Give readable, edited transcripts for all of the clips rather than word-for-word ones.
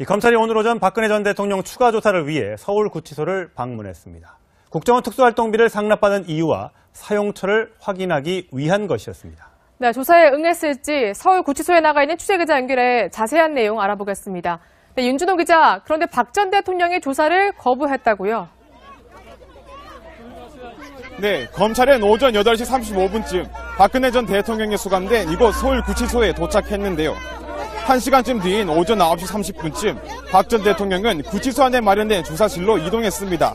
검찰이 오늘 오전 박근혜 전 대통령 추가 조사를 위해 서울구치소를 방문했습니다. 국정원 특수활동비를 상납받은 이유와 사용처를 확인하기 위한 것이었습니다. 네, 조사에 응했을지 서울구치소에 나가 있는 취재기자 연결해 자세한 내용 알아보겠습니다. 네, 윤준호 기자, 그런데 박 전 대통령이 조사를 거부했다고요? 네, 검찰은 오전 8시 35분쯤 박근혜 전 대통령이 수감된 이곳 서울구치소에 도착했는데요. 1시간쯤 뒤인 오전 9시 30분쯤 박 전 대통령은 구치소 안에 마련된 조사실로 이동했습니다.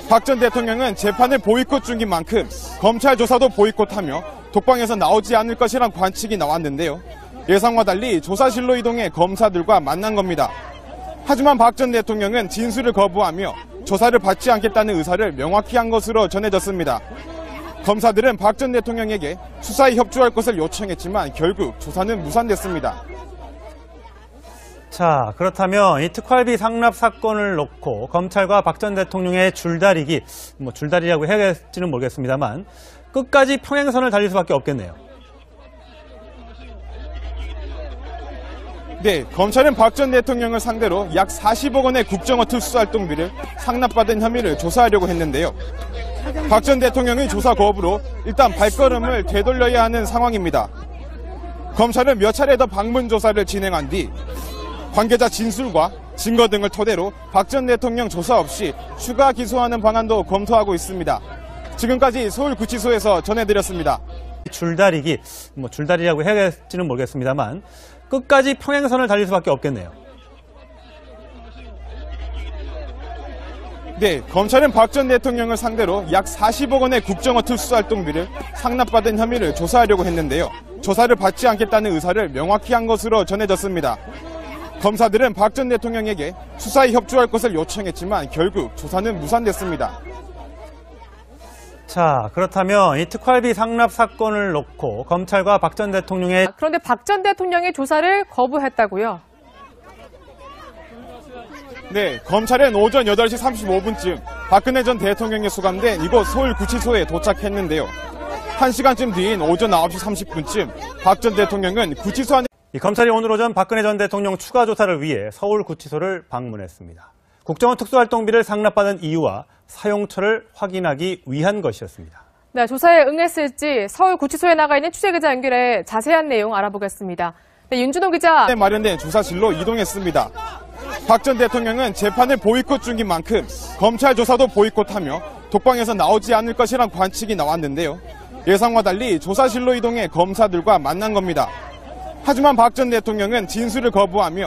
박 전 대통령은 재판을 보이콧 중인 만큼 검찰 조사도 보이콧하며 독방에서 나오지 않을 것이란 관측이 나왔는데요. 예상과 달리 조사실로 이동해 검사들과 만난 겁니다. 하지만 박 전 대통령은 진술을 거부하며 조사를 받지 않겠다는 의사를 명확히 한 것으로 전해졌습니다. 검사들은 박 전 대통령에게 수사에 협조할 것을 요청했지만 결국 조사는 무산됐습니다. 자, 그렇다면 이 특활비 상납 사건을 놓고 검찰과 박 전 대통령의 줄다리기, 줄다리라고 해야 할지는 모르겠습니다만 끝까지 평행선을 달릴 수밖에 없겠네요. 네, 검찰은 박 전 대통령을 상대로 약 40억 원의 국정원 특수활동비를 상납받은 혐의를 조사하려고 했는데요. 박 전 대통령의 조사 거부로 일단 발걸음을 되돌려야 하는 상황입니다. 검찰은 몇 차례 더 방문 조사를 진행한 뒤 관계자 진술과 증거 등을 토대로 박 전 대통령 조사 없이 추가 기소하는 방안도 검토하고 있습니다. 지금까지 서울구치소에서 전해드렸습니다. 줄다리라고 해야 할지는 모르겠습니다만 끝까지 평행선을 달릴 수밖에 없겠네요. 네, 검찰은 박 전 대통령을 상대로 약 40억 원의 국정원 특수활동비를 상납받은 혐의를 조사하려고 했는데요. 조사를 받지 않겠다는 의사를 명확히 한 것으로 전해졌습니다. 검사들은 박 전 대통령에게 수사에 협조할 것을 요청했지만 결국 조사는 무산됐습니다. 자, 그렇다면 이 특활비 상납 사건을 놓고 검찰과 박 전 대통령의 그런데 박 전 대통령이 조사를 거부했다고요? 네, 검찰은 오전 8시 35분쯤 박근혜 전 대통령이 수감된 이곳 서울구치소에 도착했는데요. 1시간쯤 뒤인 오전 9시 30분쯤 박 전 대통령은 구치소 안에 검찰이 오늘 오전 박근혜 전 대통령 추가 조사를 위해 서울구치소를 방문했습니다. 국정원 특수활동비를 상납받은 이유와 사용처를 확인하기 위한 것이었습니다. 네, 조사에 응했을지 서울구치소에 나가 있는 취재기자 연결해 자세한 내용 알아보겠습니다. 네, 윤준호 기자. 마련된 조사실로 이동했습니다. 박 전 대통령은 재판을 보이콧 중인 만큼 검찰 조사도 보이콧하며 독방에서 나오지 않을 것이란 관측이 나왔는데요. 예상과 달리 조사실로 이동해 검사들과 만난 겁니다. 하지만 박 전 대통령은 진술을 거부하며